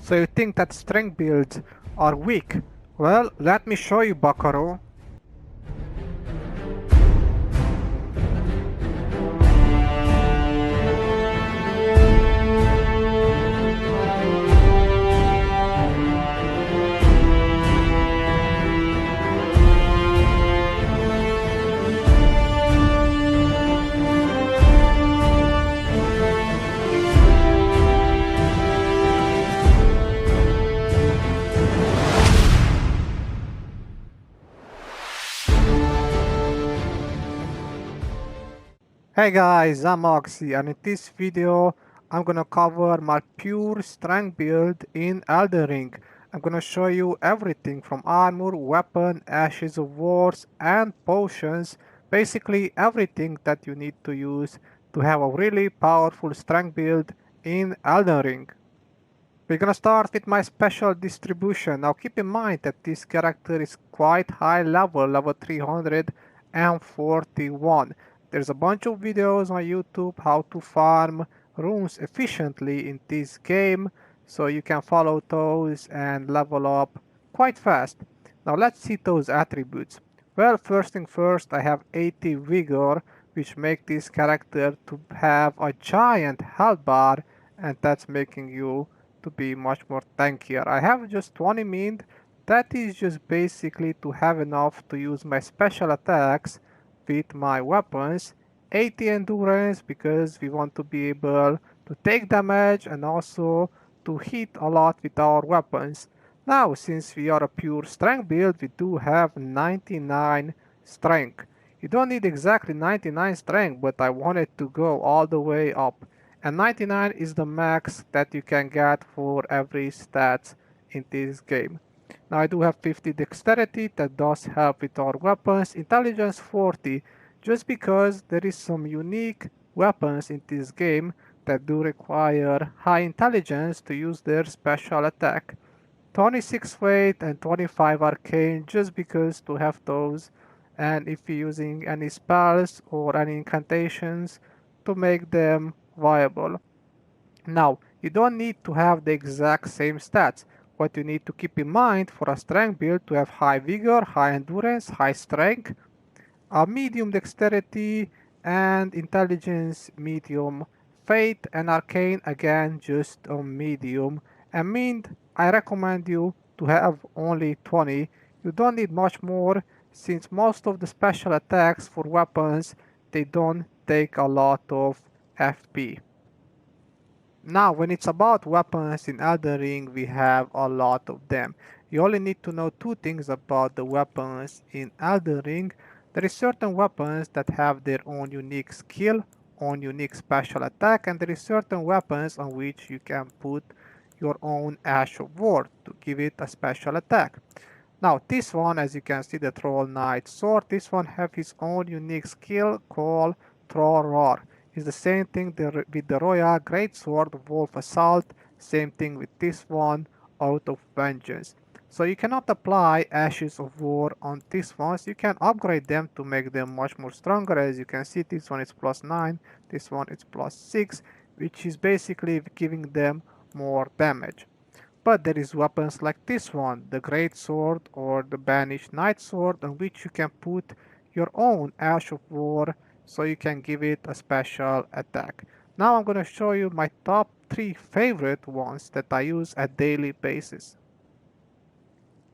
So you think that strength builds are weak? Well, let me show you, Buckaroo. Hey guys, I'm Oxy, and in this video I'm gonna cover my pure strength build in Elden Ring. I'm gonna show you everything from armor, weapon, ashes of wars, and potions. Basically everything that you need to use to have a really powerful strength build in Elden Ring. We're gonna start with my special distribution. Now keep in mind that this character is quite high level, level 341. There's a bunch of videos on YouTube how to farm rooms efficiently in this game, so you can follow those and level up quite fast. Now let's see those attributes. Well, first thing first, I have 80 vigor, which make this character to have a giant health bar, and that's making you to be much more tankier. I have just 20 mint. That is just basically to have enough to use my special attacks with my weapons. 80 endurance because we want to be able to take damage and also to hit a lot with our weapons. Now, since we are a pure strength build, we do have 99 strength. You don't need exactly 99 strength, but I wanted to go all the way up, and 99 is the max that you can get for every stats in this game. Now I do have 50 dexterity, that does help with our weapons, intelligence 40, just because there is some unique weapons in this game that do require high intelligence to use their special attack. 26 weight and 25 arcane, just because to have those, and if you're using any spells or any incantations to make them viable. Now, you don't need to have the exact same stats. What you need to keep in mind for a strength build to have high vigor, high endurance, high strength, a medium dexterity, and intelligence medium, faith and arcane again just a medium, and mint I recommend you to have only 20. You don't need much more since most of the special attacks for weapons they don't take a lot of FP. Now, when it's about weapons in Elden Ring, we have a lot of them. You only need to know two things about the weapons in Elden Ring. There is certain weapons that have their own unique skill, own unique special attack, and there is certain weapons on which you can put your own Ash of War to give it a special attack. Now, this one, as you can see, the Troll Knight Sword, this one have his own unique skill called Troll Roar. It's the same thing with the Royal Greatsword Wolf Assault, same thing with this one, Out of Vengeance. So you cannot apply Ashes of War on these ones, you can upgrade them to make them much more stronger. As you can see, this one is plus 9, this one is plus 6, which is basically giving them more damage. But there is weapons like this one, the Great Sword or the Banished Night Sword, on which you can put your own Ash of War, so you can give it a special attack. Now I'm gonna show you my top 3 favorite ones that I use at daily basis.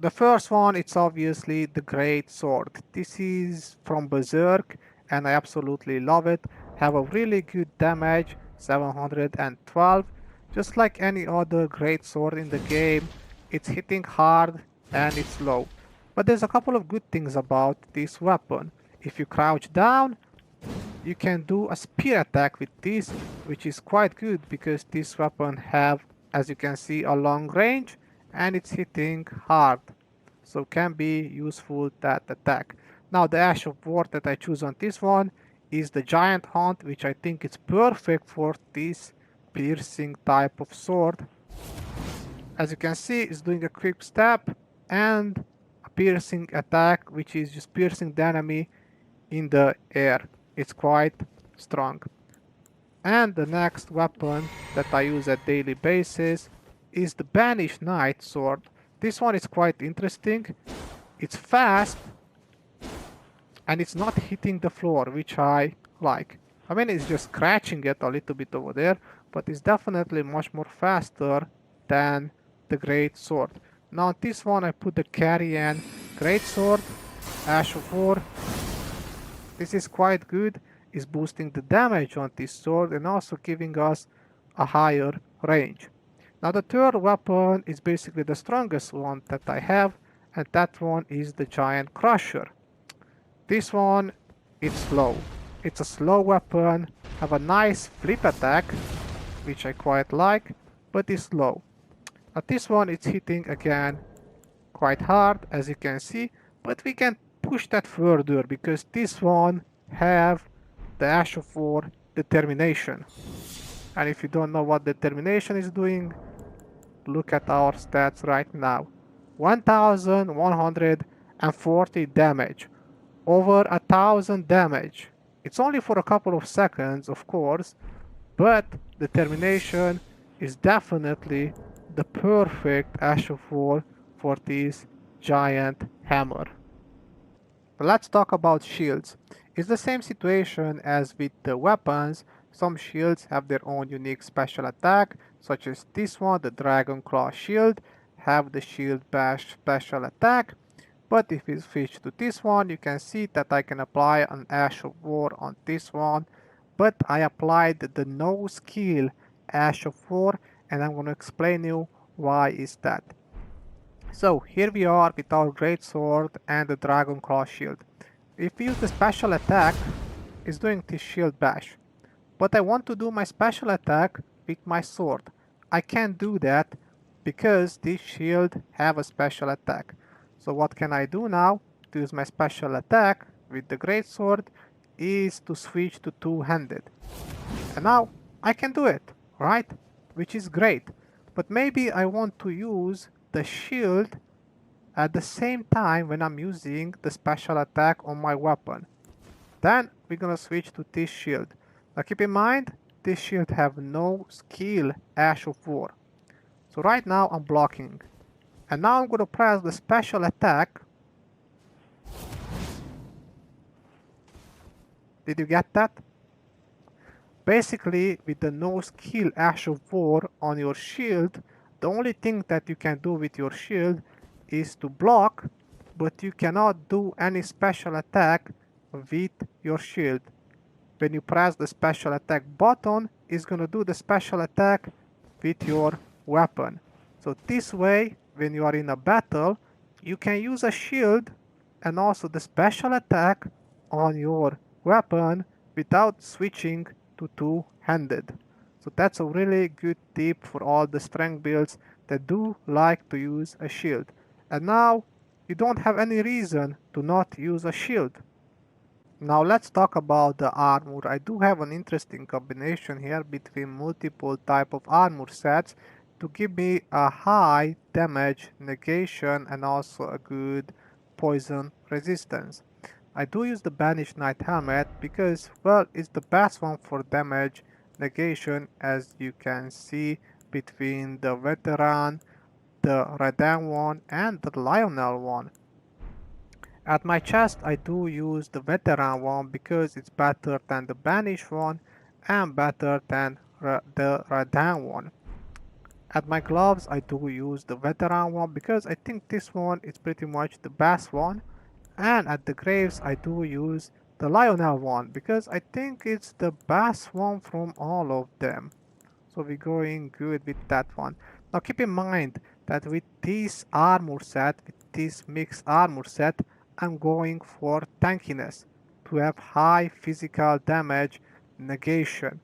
The first one, it's obviously the Great Sword. This is from Berserk and I absolutely love it. Have a really good damage, 712. Just like any other Great Sword in the game, it's hitting hard and it's low. But there's a couple of good things about this weapon. If you crouch down, you can do a spear attack with this, which is quite good because this weapon have, as you can see, a long range and it's hitting hard, so can be useful that attack. Now the Ash of War that I choose on this one is the Giant Hunt, which I think is perfect for this piercing type of sword. As you can see, it's doing a quick stab and a piercing attack, which is just piercing the enemy in the air. It's quite strong. And the next weapon that I use at daily basis is the Banished Knight sword. This one is quite interesting. It's fast and it's not hitting the floor, which I like. I mean, it's just scratching it a little bit over there, but it's definitely much more faster than the Great Sword. Now on this one I put the Carrion Great Sword, Ash of War. This is quite good. It's boosting the damage on this sword and also giving us a higher range. Now the third weapon is basically the strongest one that I have, and that one is the Giant Crusher. This one is slow. It's a slow weapon, have a nice flip attack, which I quite like, but it's slow. Now this one is hitting again quite hard, as you can see, but we can push that further because this one have the Ash of War Determination. And if you don't know what Determination is doing, look at our stats right now. 1140 damage, over 1000 damage. It's only for a couple of seconds, of course, but Determination is definitely the perfect Ash of War for this giant hammer. But let's talk about shields. It's the same situation as with the weapons. Some shields have their own unique special attack, such as this one, the Dragon Claw shield, have the shield bash special attack. But if we switch to this one, you can see that I can apply an Ash of War on this one, but I applied the no skill Ash of War, and I'm going to explain you why is that. So here we are with our Great Sword and the Dragon Claw shield. If we use the special attack, it's doing this shield bash. But I want to do my special attack with my sword. I can't do that because this shield have a special attack. So what can I do now to use my special attack with the Great Sword is to switch to two-handed. And now I can do it, right? Which is great. But maybe I want to use the shield at the same time when I'm using the special attack on my weapon. Then we're gonna switch to this shield. Now keep in mind, this shield have no skill Ash of War. So right now I'm blocking. And now I'm gonna press the special attack. Did you get that? Basically, with the no skill Ash of War on your shield, the only thing that you can do with your shield is to block, but you cannot do any special attack with your shield. When you press the special attack button, it's gonna do the special attack with your weapon. So this way, when you are in a battle, you can use a shield and also the special attack on your weapon without switching to two-handed. So that's a really good tip for all the strength builds that do like to use a shield. And now you don't have any reason to not use a shield. Now let's talk about the armor. I do have an interesting combination here between multiple type of armor sets to give me a high damage negation and also a good poison resistance. I do use the Banished Knight helmet because, well, it's the best one for damage negation, as you can see between the Veteran, the Radan one and the Lionel one. At my chest I do use the Veteran one because it's better than the Banished one and better than the Radan one. At my gloves I do use the Veteran one because I think this one is pretty much the best one. And at the graves I do use the Lionel one because I think it's the best one from all of them. So we're going good with that one. Now keep in mind that with this armor set, with this mixed armor set, I'm going for tankiness to have high physical damage negation.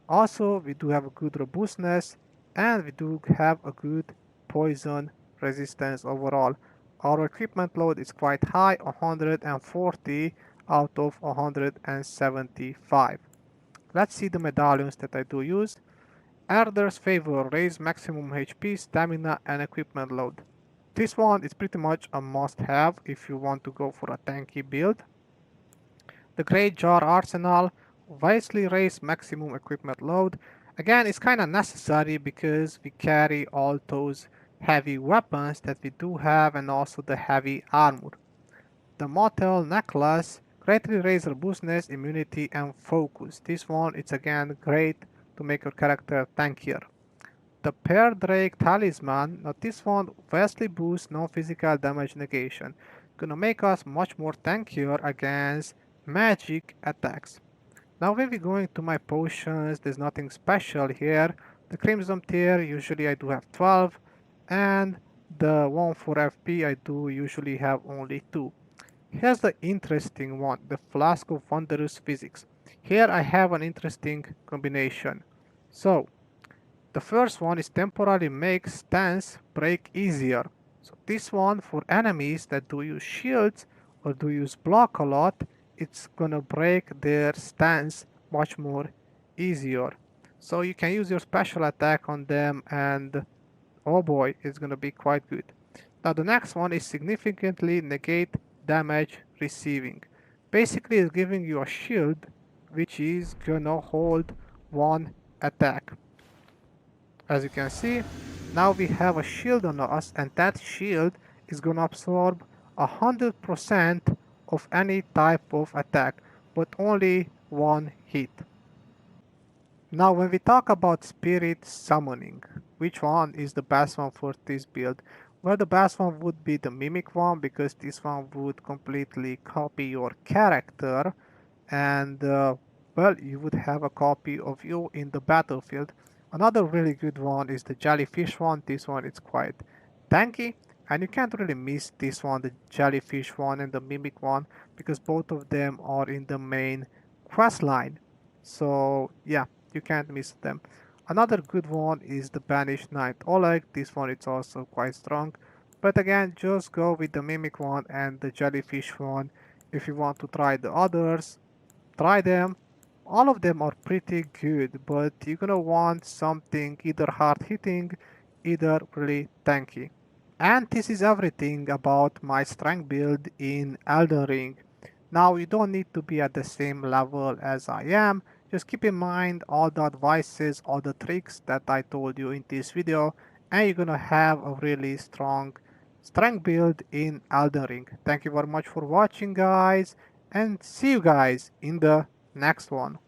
Also, we do have a good robustness and we do have a good poison resistance overall. Our equipment load is quite high, 140 out of 175. Let's see the medallions that I do use. Elder's Favor, raise maximum HP, stamina and equipment load. This one is pretty much a must-have if you want to go for a tanky build. The Great Jar Arsenal, wisely raise maximum equipment load Again, it's kind of necessary because we carry all those heavy weapons that we do have and also the heavy armor. The Motel necklace greatly raises robustness, immunity, and focus. This one is again great to make your character tankier. The Pear Drake Talisman, now this one vastly boosts non-physical damage negation. Gonna make us much more tankier against magic attacks. Now when we go into my potions, there's nothing special here. The Crimson Tier, usually I do have 12, and the one for FP I do usually have only 2. Here's the interesting one, the Flask of Wondrous Physics. Here I have an interesting combination. So, the first one is temporarily makes stance break easier. So this one for enemies that do use shields or do use block a lot, it's gonna break their stance much more easier. So you can use your special attack on them and oh boy, it's gonna be quite good. Now the next one is significantly negate damage receiving. Basically it's giving you a shield which is gonna hold one attack. As you can see, now we have a shield on us, and that shield is gonna absorb 100% of any type of attack, but only one hit. Now when we talk about spirit summoning, which one is the best one for this build? Well, the best one would be the mimic one because this one would completely copy your character and well, you would have a copy of you in the battlefield. Another really good one is the jellyfish one. This one is quite tanky and you can't really miss this one, the jellyfish one and the mimic one, because both of them are in the main quest line. So yeah, you can't miss them. Another good one is the banished knight Oleg. This one is also quite strong, but again, just go with the mimic one and the jellyfish one. If you want to try the others, try them. All of them are pretty good, but you're gonna want something either hard hitting, either really tanky. And this is everything about my strength build in Elden Ring. Now you don't need to be at the same level as I am, just keep in mind all the advices, all the tricks that I told you in this video, and you're gonna have a really strong strength build in Elden Ring. Thank you very much for watching guys, and see you guys in the next one.